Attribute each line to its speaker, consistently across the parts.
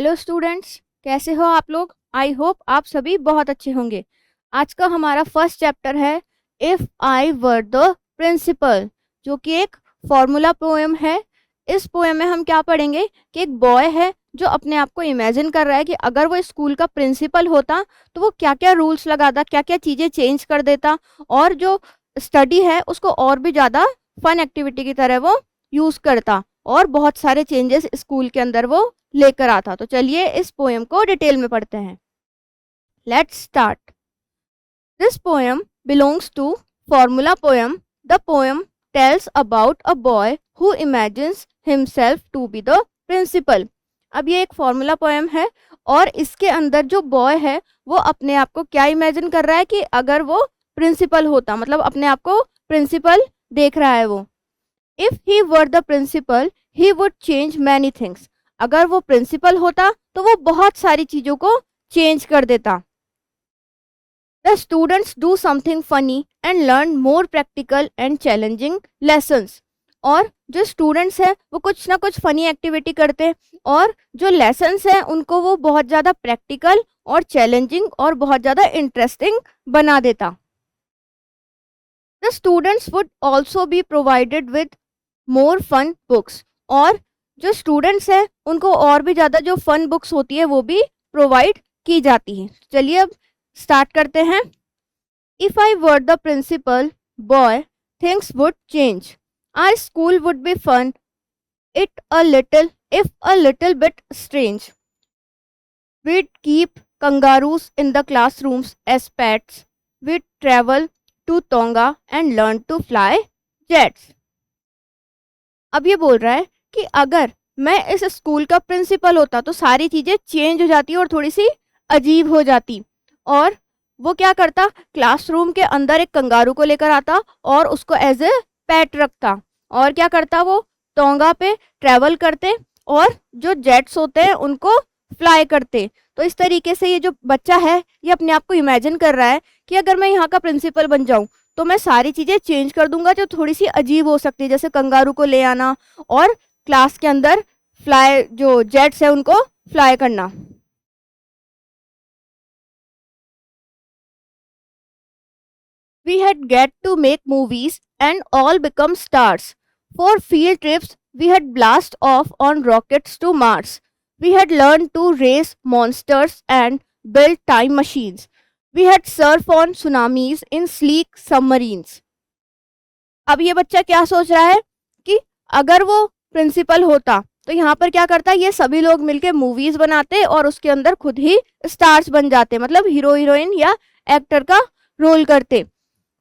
Speaker 1: Hello students, कैसे हो आप लोग। आई होप आप सभी बहुत अच्छे होंगे। आज का हमारा फर्स्ट चैप्टर है if I were the principal, जो कि एक फॉर्मूला पोएम है। इस पोएम में हम क्या पढ़ेंगे कि एक बॉय है जो अपने आप को इमेजिन कर रहा है कि अगर वो स्कूल का प्रिंसिपल होता तो वो क्या क्या रूल्स लगाता, क्या क्या चीज़ें चेंज कर देता, और जो स्टडी है उसको और भी ज़्यादा फन एक्टिविटी की तरह वो यूज़ करता, और बहुत सारे चेंजेस स्कूल के अंदर वो लेकर आता। तो चलिए इस पोएम को डिटेल में पढ़ते हैं। Let's start. This poem belongs to formula poem. The poem tells about a boy who imagines himself to be the principal. अब ये एक फॉर्मूला पोएम है और इसके अंदर जो बॉय है वो अपने आप को क्या इमेजिन कर रहा है कि अगर वो प्रिंसिपल होता, मतलब अपने आप को प्रिंसिपल देख रहा है वो। If he were the principal he would change many things. अगर वो प्रिंसिपल होता तो वो बहुत सारी चीज़ों को चेंज कर देता। The students do something funny and learn more practical and challenging lessons. और जो स्टूडेंट्स हैं वो कुछ ना कुछ फनी एक्टिविटी करते, और जो लेसन्स हैं उनको वो बहुत ज़्यादा प्रैक्टिकल और चैलेंजिंग और बहुत ज़्यादा इंटरेस्टिंग बना देता। The students would also be provided with more fun books. और जो स्टूडेंट्स हैं उनको और भी ज़्यादा जो फन बुक्स होती है वो भी प्रोवाइड की जाती हैं। चलिए अब स्टार्ट करते हैं। If I were the principal boy things would change. Our school would be fun it a little if a little bit strange. We'd keep kangaroos in the classrooms as pets. We'd travel to Tonga and learn to fly jets. अब ये बोल रहा है कि अगर मैं इस school का प्रिंसिपल होता तो सारी चीज़ें चेंज हो जाती और थोड़ी सी अजीब हो जाती। और वो क्या करता, क्लासरूम के अंदर एक कंगारू को लेकर आता और उसको एज ए पेट रखता। और क्या करता, वो टोंगा पे ट्रैवल करते और जो जेट्स होते हैं उनको फ्लाई करते। तो इस तरीके से ये जो बच्चा है ये अपने आप को इमेजिन कर रहा है कि अगर मैं यहाँ का प्रिंसिपल बन जाऊँ तो मैं सारी चीज़ें चेंज कर दूंगा जो थोड़ी सी अजीब हो सकती है, जैसे कंगारू को ले आना और क्लास के अंदर फ्लाई जो जेट्स है उनको फ्लाई करना। We had get to make movies and all become stars. For field trips, we had blast off on rockets to Mars. We had learned to race monsters and build time machines. We had surf on tsunamis in sleek submarines. अब ये बच्चा क्या सोच रहा है कि अगर वो प्रिंसिपल होता तो यहाँ पर क्या करता, ये सभी लोग मिलके मूवीज बनाते और उसके अंदर खुद ही स्टार्स बन जाते, मतलब हीरो हीरोइन या एक्टर का रोल करते।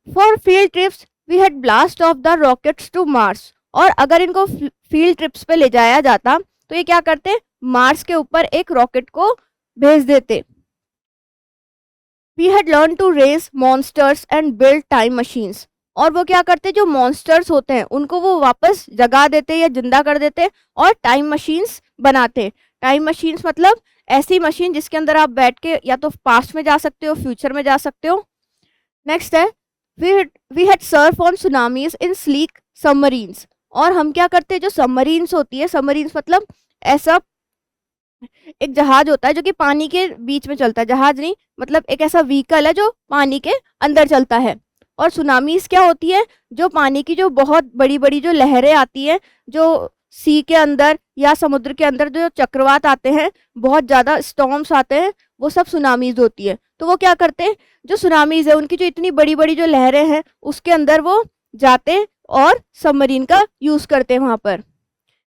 Speaker 1: For field trips we had blast off the rockets to Mars. और अगर इनको फील्ड ट्रिप्स पे ले जाया जाता तो ये क्या करते, मार्स के ऊपर एक रॉकेट को भेज देते। We had learn to race monsters and build time machines. और वो क्या करते, जो मॉन्स्टर्स होते हैं उनको वो वापस जगा देते या जिंदा कर देते और टाइम मशीन्स बनाते। टाइम मशीन्स मतलब ऐसी मशीन जिसके अंदर आप बैठ के या तो पास्ट में जा सकते हो, फ्यूचर में जा सकते हो। नेक्स्ट है we had surf on tsunamis in sleek submarines. और हम क्या करते, जो सबमरीन्स होती है, सबमरीन्स मतलब ऐसा एक जहाज होता है जो कि पानी के बीच में चलता है, जहाज नहीं मतलब एक ऐसा व्हीकल है जो पानी के अंदर चलता है। और सुनामीज क्या होती है, जो पानी की जो बहुत बड़ी बड़ी जो लहरें आती हैं, जो सी के अंदर या समुद्र के अंदर जो चक्रवात आते हैं, बहुत ज़्यादा स्टॉर्म्स आते हैं, वो सब सुनामीज होती है। तो वो क्या करते हैं, जो सुनामीज है उनकी जो इतनी बड़ी बड़ी जो लहरें हैं उसके अंदर वो जाते और सबमरीन का यूज़ करते हैं वहाँ पर।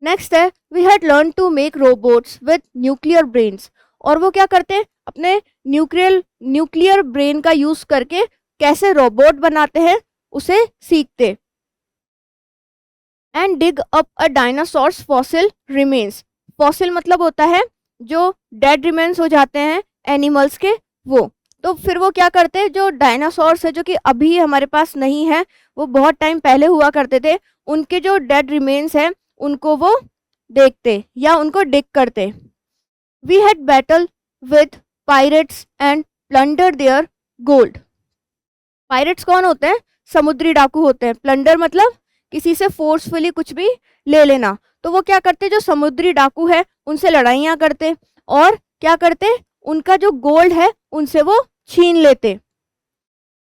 Speaker 1: नेक्स्ट है we had learn to make robots with nuclear brains. और वो क्या करते हैं, अपने न्यूक्लियर ब्रेन का यूज़ करके कैसे रोबोट बनाते हैं उसे सीखते। And dig up a dinosaurs fossil remains. Fossil मतलब होता है जो डेड रिमेन्स हो जाते हैं एनिमल्स के, वो। तो फिर वो क्या करते हैं, जो डायनासोर्स है जो कि अभी हमारे पास नहीं है, वो बहुत टाइम पहले हुआ करते थे, उनके जो डेड रिमेन्स हैं उनको वो देखते या उनको डिग करते। We had battle with pirates and plunder their gold. Pirates कौन होते हैं, समुद्री डाकू होते हैं। प्लंडर मतलब किसी से फोर्सफुली कुछ भी ले लेना। तो वो क्या करते, जो समुद्री डाकू है उनसे लड़ाइयाँ करते और क्या करते, उनका जो गोल्ड है उनसे वो छीन लेते।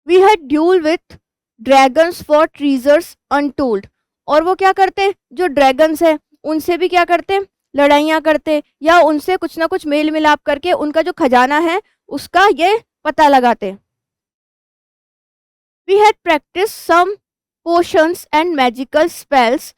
Speaker 1: We had duel with dragons for treasures untold, और वो क्या करते, जो ड्रैगन्स है उनसे भी क्या करते, लड़ाइयाँ करते, या उनसे कुछ ना कुछ मेल मिलाप करके उनका जो खजाना है उसका ये पता लगाते। We had practiced some potions and magical spells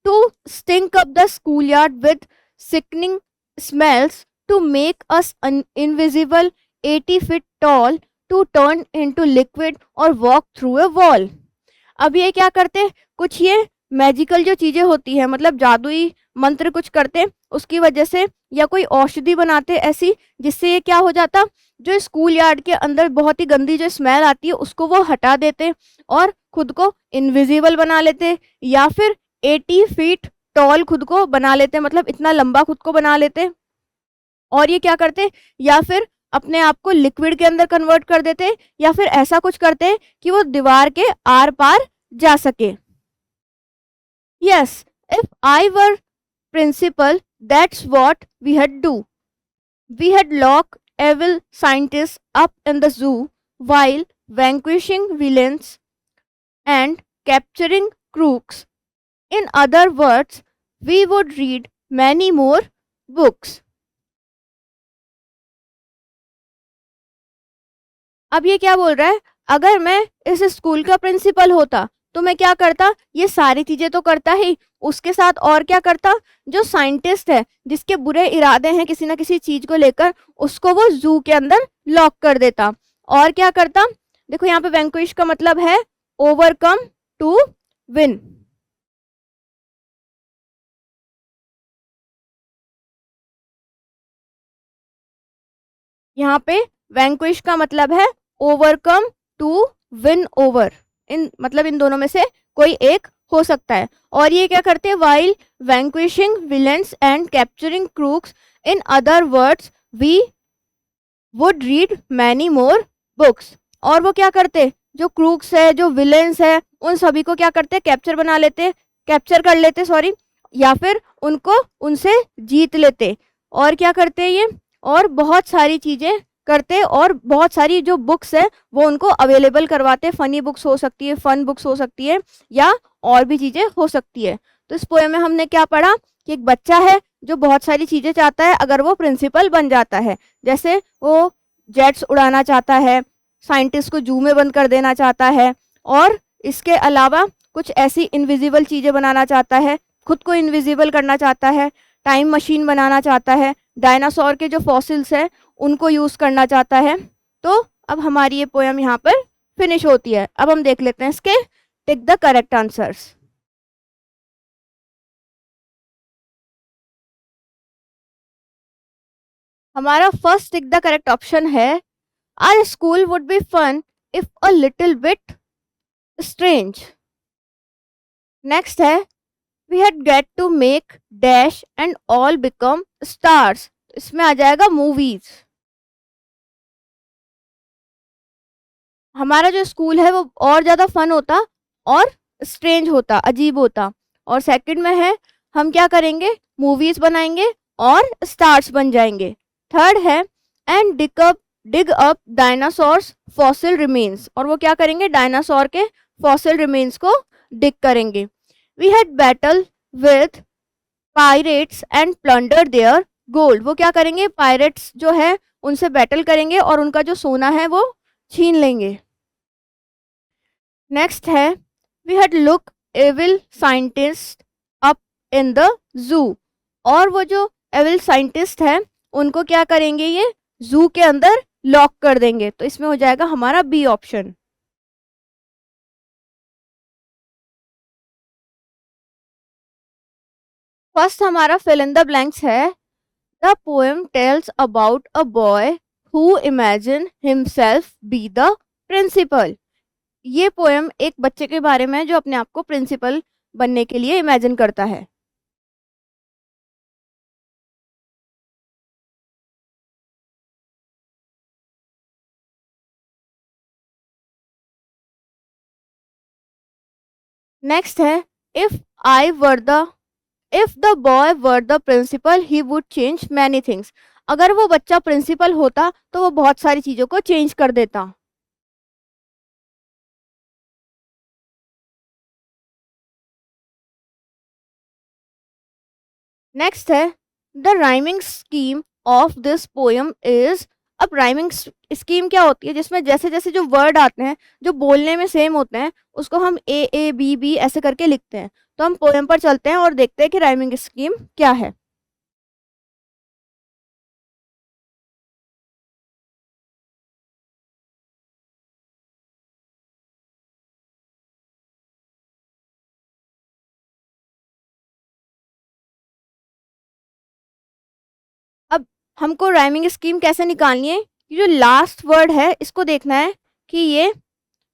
Speaker 1: to stink up the schoolyard with sickening smells, to make us invisible 80 feet tall, to turn into liquid or walk through a wall. अब ये क्या करते, कुछ ये magical जो चीजें होती है, मतलब जादुई मंत्र कुछ करते उसकी वजह से, या कोई औषधि बनाते ऐसी जिससे ये क्या हो जाता, जो स्कूल यार्ड के अंदर बहुत ही गंदी जो स्मेल आती है उसको वो हटा देते और खुद को इनविजिबल बना लेते, या फिर 80 फीट टॉल खुद को बना लेते, मतलब इतना लंबा खुद को बना लेते। और ये क्या करते, या फिर अपने आप को लिक्विड के अंदर कन्वर्ट कर देते, या फिर ऐसा कुछ करते कि वो दीवार के आर पार जा सके। Yes, if I were principal that's what we had do. We had lock evil scientists up in the zoo while vanquishing villains and capturing crooks. In other words, we would read many more books. अब ये क्या बोल रहा है, अगर मैं इस school का प्रिंसिपल होता तो मैं क्या करता, ये सारी चीजें तो करता ही, उसके साथ और क्या करता, जो साइंटिस्ट है जिसके बुरे इरादे हैं किसी ना किसी चीज को लेकर, उसको वो जू के अंदर लॉक कर देता। और क्या करता, देखो यहाँ पे वैंक्विश का मतलब है ओवरकम, टू विन। यहाँ पे वैंक्विश का मतलब है ओवरकम, टू विन ओवर, इन मतलब इन दोनों में से कोई एक हो सकता है। और ये क्या करते हैं, while vanquishing villains and capturing crooks, in other words we would read many more books. और वो क्या करते, जो क्रूक्स है जो विलेंस है उन सभी को क्या करते, कैप्चर बना लेते, कैप्चर कर लेते सॉरी, या फिर उनको उनसे जीत लेते। और क्या करते ये, और बहुत सारी चीजें करते, और बहुत सारी जो बुक्स है वो उनको अवेलेबल करवाते, फनी बुक्स हो सकती है, फन बुक्स हो सकती है, या और भी चीजें हो सकती है। तो इस पोएम में हमने क्या पढ़ा कि एक बच्चा है जो बहुत सारी चीजें चाहता है अगर वो प्रिंसिपल बन जाता है, जैसे वो जेट्स उड़ाना चाहता है, साइंटिस्ट को जू में बंद कर देना चाहता है, और इसके अलावा कुछ ऐसी इनविजिबल चीजें बनाना चाहता है, खुद को इनविजिबल करना चाहता है, टाइम मशीन बनाना चाहता है, डायनासोर के जो फॉसिल्स हैं उनको यूज करना चाहता है। तो अब हमारी ये पोएम यहाँ पर फिनिश होती है। अब हम देख लेते हैं इसके टिक द करेक्ट आंसर्स। हमारा first tick the correct option है, our school would be fun if a little bit strange. Next है, we had get to make dash and all become stars, इसमें आ जाएगा मूवीज। हमारा जो school है वो और ज़्यादा फन होता और स्ट्रेंज होता, अजीब होता। और सेकंड में है, हम क्या करेंगे, मूवीज बनाएंगे और स्टार्स बन जाएंगे। थर्ड है, and dig up dinosaurs fossil remains, और वो क्या करेंगे, डायनासोर के फॉसिल रिमेन्स को डिग करेंगे। We had battle with pirates and plunder their gold, वो क्या करेंगे, पायरेट्स जो है उनसे बैटल करेंगे और उनका जो सोना है वो छीन लेंगे। नेक्स्ट है, we had look evil scientist up in the zoo, और वो जो एविल साइंटिस्ट है उनको क्या करेंगे, ये जू के अंदर लॉक कर देंगे। तो इसमें हो जाएगा हमारा बी ऑप्शन। फर्स्ट हमारा फिल इन द ब्लैंक्स है, the poem tells about a boy who imagine himself be the principal. ये पोएम एक बच्चे के बारे में है जो अपने आप को प्रिंसिपल बनने के लिए इमेजिन करता है। नेक्स्ट है, if I were the if the boy were the principal he would change many things. अगर वो बच्चा प्रिंसिपल होता तो वो बहुत सारी चीज़ों को चेंज कर देता। नेक्स्ट है the rhyming scheme of this poem is. अब राइमिंग स्कीम क्या होती है, जिसमें जैसे जैसे जो वर्ड आते हैं जो बोलने में सेम होते हैं उसको हम ए बी बी ऐसे करके लिखते हैं। तो हम पोएम पर चलते हैं और देखते हैं कि राइमिंग स्कीम क्या है। अब हमको राइमिंग स्कीम कैसे निकालनी है, कि जो लास्ट वर्ड है इसको देखना है कि ये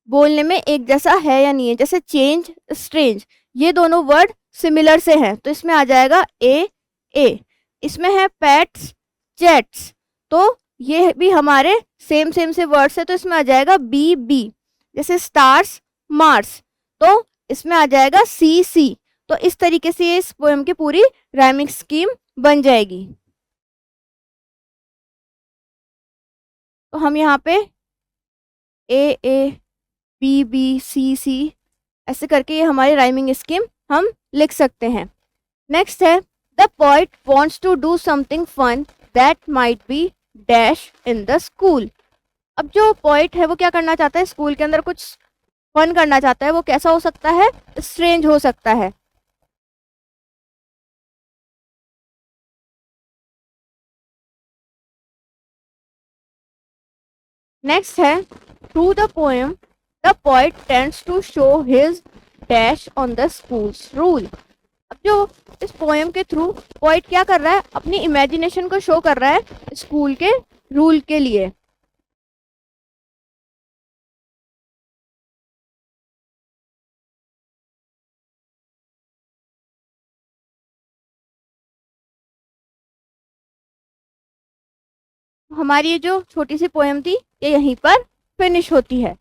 Speaker 1: बोलने में एक जैसा है या नहीं है। जैसे चेंज, स्ट्रेंज, ये दोनों वर्ड सिमिलर से हैं तो इसमें आ जाएगा ए। इसमें है पेट्स, जेट्स, तो ये भी हमारे सेम सेम से वर्ड्स है तो इसमें आ जाएगा बी। जैसे स्टार्स, मार्स, तो इसमें आ जाएगा सी। तो इस तरीके से इस पोएम की पूरी राइमिंग स्कीम बन जाएगी। तो हम यहाँ पे ए बी सी ऐसे करके ये हमारी राइमिंग स्कीम हम लिख सकते हैं। नेक्स्ट है the poet wants to do something fun that might be dash in the school. अब जो पोइट है वो क्या करना चाहता है, स्कूल के अंदर कुछ फन करना चाहता है। वो कैसा हो सकता है, स्ट्रेंज हो सकता है। नेक्स्ट है through the poem the poet tends to show his dash on the school's rule. अब जो इस पोएम के थ्रू पोइट क्या कर रहा है, अपनी इमेजिनेशन को शो कर रहा है स्कूल के रूल के लिए। हमारी ये जो छोटी सी पोएम थी ये यहीं पर फिनिश होती है।